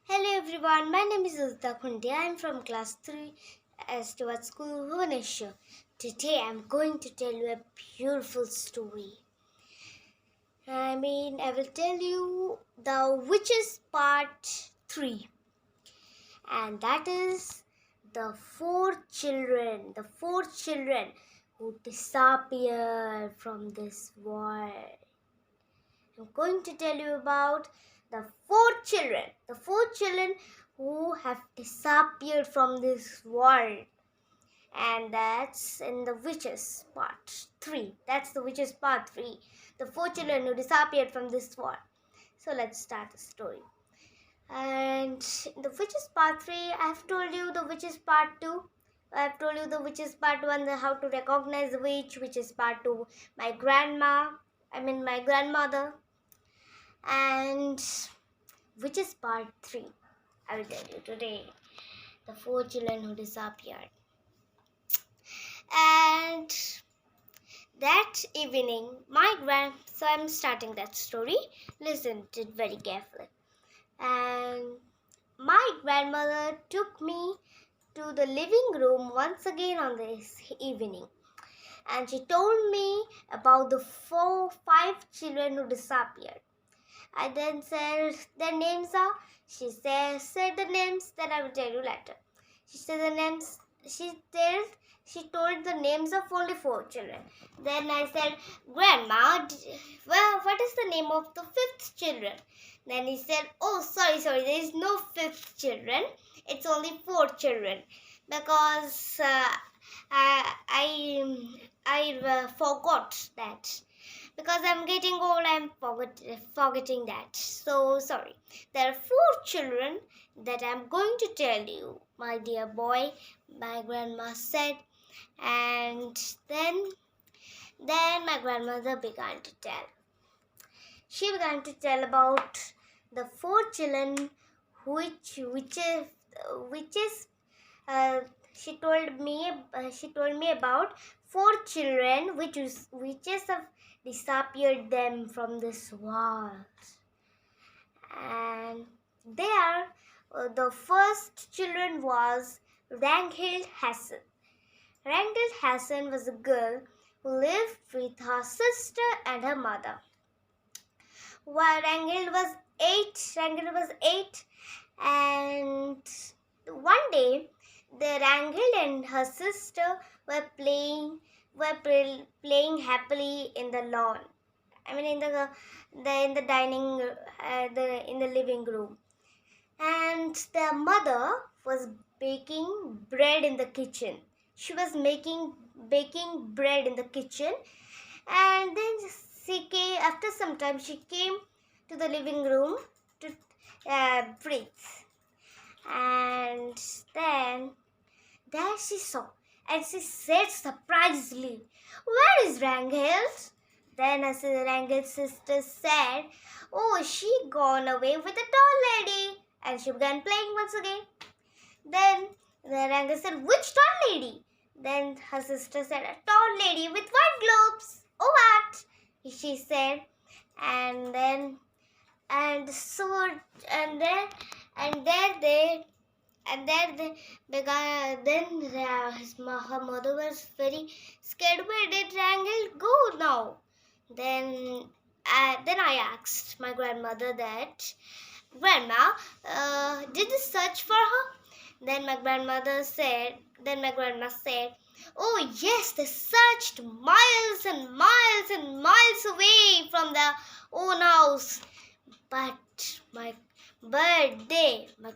Hello everyone, my name is Udita Khundia. I am from class 3 Stewart School, Bhubaneswar. Today I am going to tell you a beautiful story. I will tell you the Witches Part 3. And that is the four children who disappeared from this world. I'm going to tell you about the four children who have disappeared from this world. And that's in the Witches Part 3. That's the Witches Part 3. The four children who disappeared from this world. So let's start the story. And in the Witches Part 3, I have told you the Witches Part 2. I have told you the Witches Part 1, how to recognize the witch, Witches Part 2, my grandmother, and Witches Part 3. I will tell you today the four children who disappeared. And that evening, so I'm starting that story. Listen to it very carefully. And my grandmother took me to the living room once again on this evening. And she told me about the five children who disappeared. I then said their names are. She said the names that I will tell you later. She said the names. She told the names of only four children. Then I said, Grandma, well, what is the name of the fifth children? Then he said, oh, sorry, there is no fifth children. It's only four children because I forgot that. Because I'm getting old, I'm forgetting that. So sorry. There are four children that I'm going to tell you, my dear boy, my grandma said. And then my grandmother began to tell. She began to tell about the four children which is she told me about four children witches have disappeared them from this world. And the first children was Ragnhild Hassan. Ragnhild Hassan was a girl who lived with her sister and her mother. While Ragnhild was eight, and one day the Ragnhild and her sister were playing happily in the lawn. In the dining in the living room, and their mother was baking bread in the kitchen. She was baking bread in the kitchen, and then after some time she came to the living room to breathe. And then there she saw, and she said surprisingly, "Where is Ragnhild?" Then Ranghil's sister said, "Oh, she gone away with a tall lady." And she began playing once again. Then Ranghil said, "Which tall lady?" Then her sister said, "A tall lady with white globes." "Oh, what?" she said. And then her mother was very scared. "Where did Ranghil go now?" Then I asked my grandmother that, "Grandma, did you search for her?" Then my grandma said, "Oh yes, they searched miles and miles and miles away from their own house. But my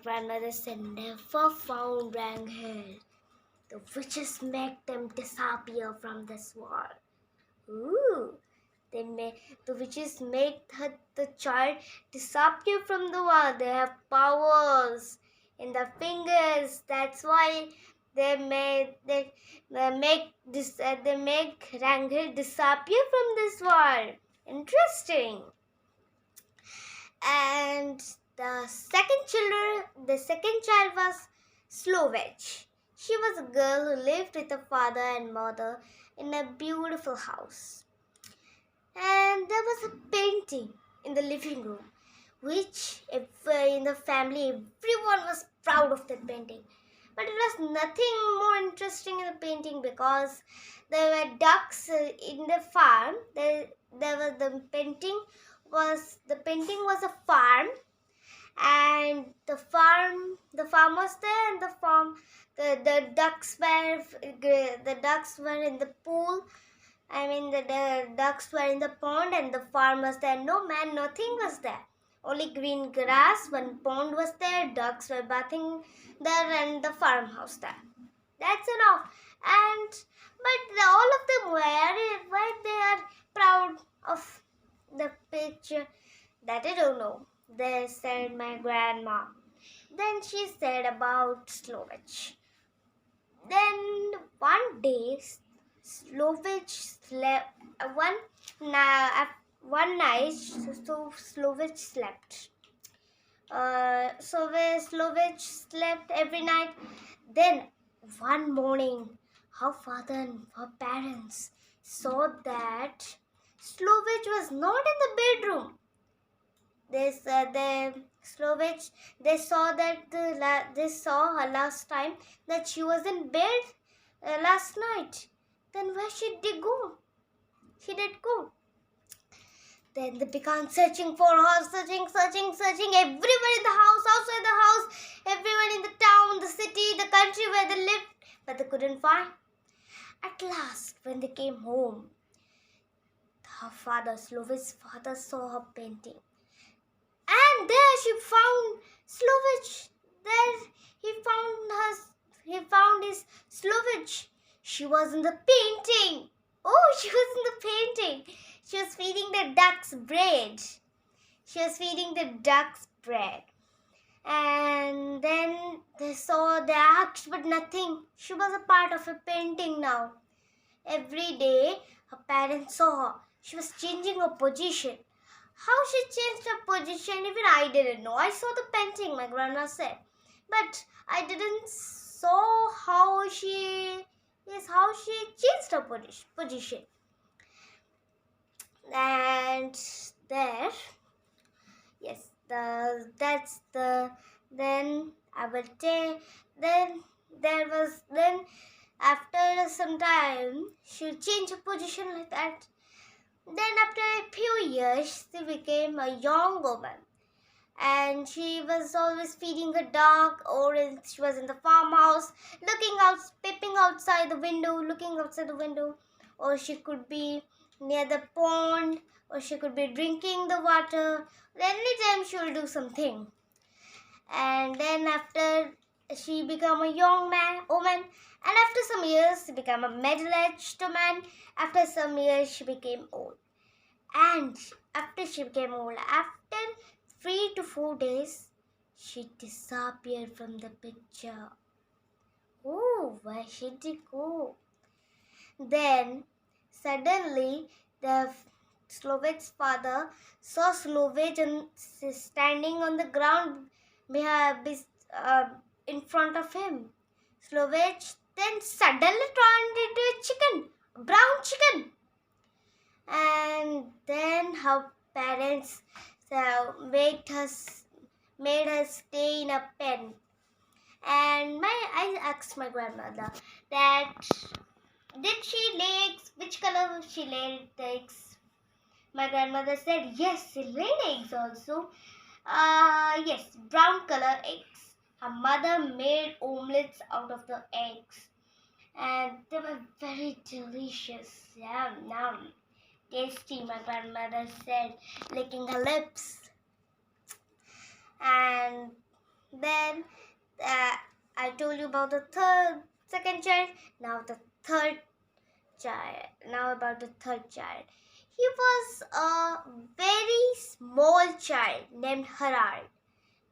grandmother said, never found Ragnhild. The witches make them disappear from this world." Ooh. The witches make the child disappear from the world. They have powers in their fingers. That's why they make Ragnhild disappear from this world. Interesting. And the second child was Slovech. She was a girl who lived with her father and mother in a beautiful house. And there was a painting in the living room which if, in the family everyone was proud of that painting. But it was nothing more interesting in the painting because there were ducks in the farm. There was the painting was a farm, and the farm was there, and the ducks were in the pool. I mean, the ducks were in the pond, and the farm was there. No man, nothing was there. Only green grass, one pond was there, ducks were bathing there, and the farmhouse there. That's enough. But all of them why they are proud of the picture, that I don't know. They said my grandma. Then she said about Slovich. Then one day, Slovich slept. One night, so Slovich slept. Slovich slept every night. Then one morning, her father and her parents saw that Slovich was not in the bedroom. They saw her last time that she was in bed last night. Then where should they go? She did go. Then they began searching for her, searching everywhere in the house, outside the house, everywhere in the town, the city, the country where they lived, but they couldn't find. At last, when they came home, Slovich's father, saw her painting. And there she found Slovich. There he found his Slovich. She was in the painting. Oh, she was in the painting. She was feeding the ducks bread. And then they asked, but nothing. She was a part of a painting now. Every day, her parents saw her. She was changing her position. How she changed her position, even I didn't know. I saw the painting, my grandma said. But I didn't saw how she changed her position. And there, yes, then I will tell, then after some time, she'll change her position like that. Then after a few years, she became a young woman. And she was always feeding her dog, or she was in the farmhouse, peeping outside the window, or she could be near the pond, or she could be drinking the water. Anytime she will do something. And then after she became a young woman, and after some years she became a middle-aged woman. After some years she became old. And after she became old, after 3 to 4 days, she disappeared from the picture. Oh, where should she go? Then suddenly the Slovich's father saw Slovich standing on the ground in front of him. Slovich then suddenly turned into a chicken, a brown chicken. And then her parents made her stay in a pen. And I asked my grandmother that did she lay eggs? Which color she laid the eggs? My grandmother said yes, she laid eggs also. Yes, brown color eggs. Her mother made omelets out of the eggs, and they were very delicious. Yum. Tasty, my grandmother said, licking her lips. And then I told you about the second child. Now about the third child. He was a very small child named Harald.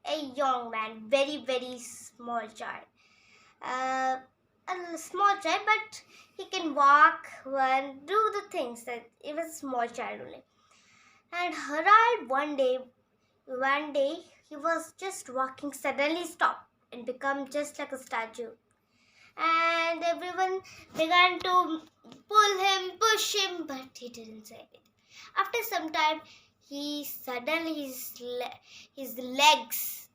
A young man, very, very small child. A small child, but he can walk and do the things that he was a small child only. And Harald one day he was just walking, suddenly stopped and become just like a statue. And everyone began to push him, but he didn't say it. After some time, he suddenly his legs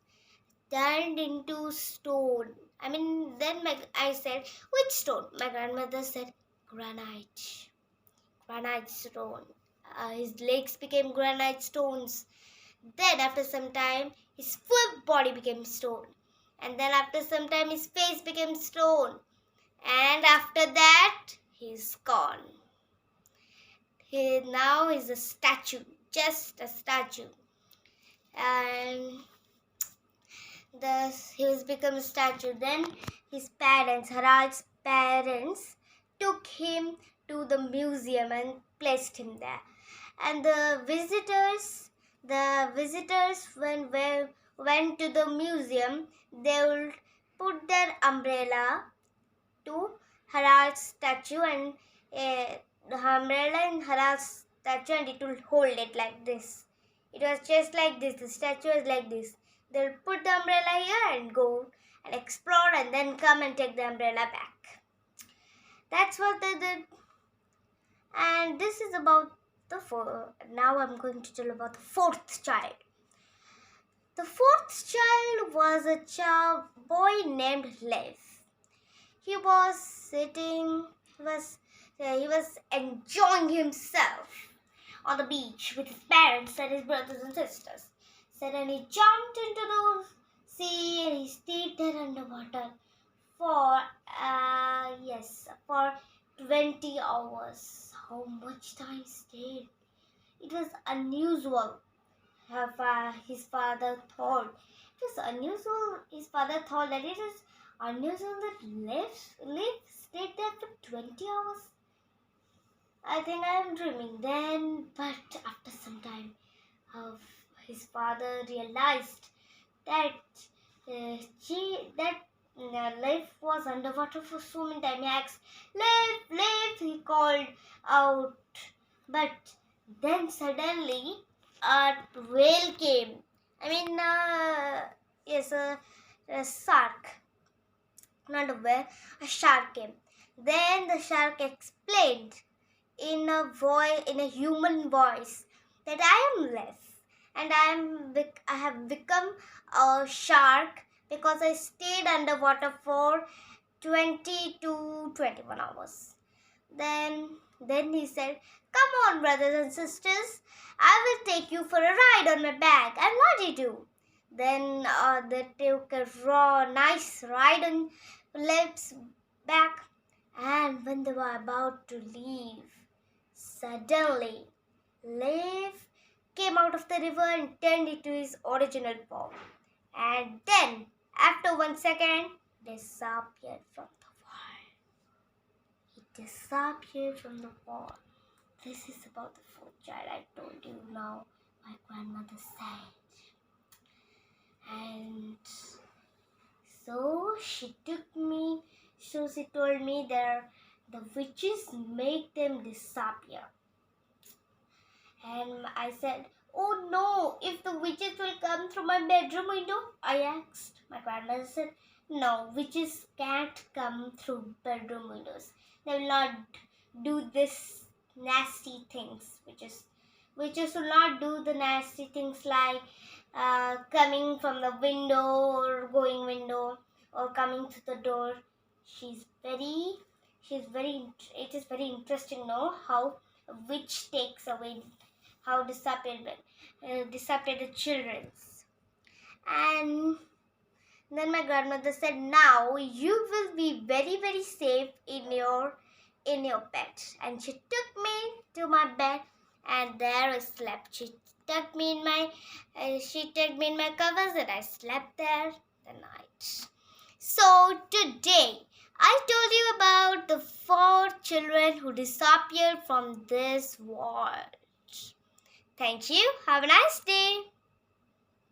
turned into stone. I said, which stone? My grandmother said, granite. Granite stone. His legs became granite stones. Then after some time, his full body became stone. And then after some time, his face became stone. And after that, he's gone. He now is a statue, just a statue. And thus he was become a statue. Then his parents, Haraj's parents, took him to the museum and placed him there. And the visitors when went to the museum, they would put their umbrella to Haraj's statue, and the umbrella in Haraj's statue, and it will hold it like this. It was just like this. The statue was like this. They'll put the umbrella here and go and explore, and then come and take the umbrella back. That's what they did. And this is about now I'm going to tell about the fourth child. The fourth child was a boy named Lev. He was sitting, he was enjoying himself on the beach with his parents and his brothers and sisters. Suddenly he jumped into the sea and he stayed there underwater for 20 hours. How much time he stayed? It was unusual. His father thought. It was unusual. His father thought that it was unusual that Lev stayed there for 20 hours. I think I am dreaming then. But after some time, his father realized that Lev was underwater for so many times. He asked, Lev, he called out. But then suddenly a whale came. A shark. Not a whale, a shark came. Then the shark explained in a human voice that I am Lev, and I have become a shark because I stayed underwater for 20 to 21 hours. Then he said, come on, brothers and sisters, I will take you for a ride on my back. And what did he do? Then they took a nice ride on Lev's back. And when they were about to leave, suddenly Lev came out of the river and turned into his original form. And then, after 1 second, disappeared from the world. He disappeared from the world. This is about the fourth child I told you now. My grandmother said. And so she told me that the witches make them disappear. And I said, oh no, if the witches will come through my bedroom window? I asked. My grandmother said, no, witches can't come through bedroom windows. They will not do this nasty things. Witches will not do the nasty things like coming from the window or going window or coming to the door. It is very interesting to know how a witch takes away, how disappeared the children. And then my grandmother said, now you will be very, very safe in your bed. And she took me to my bed, and there I slept. She tucked me in my covers, and I slept there the night. So today I told you about the 4 children who disappeared from this world. Thank you. Have a nice day.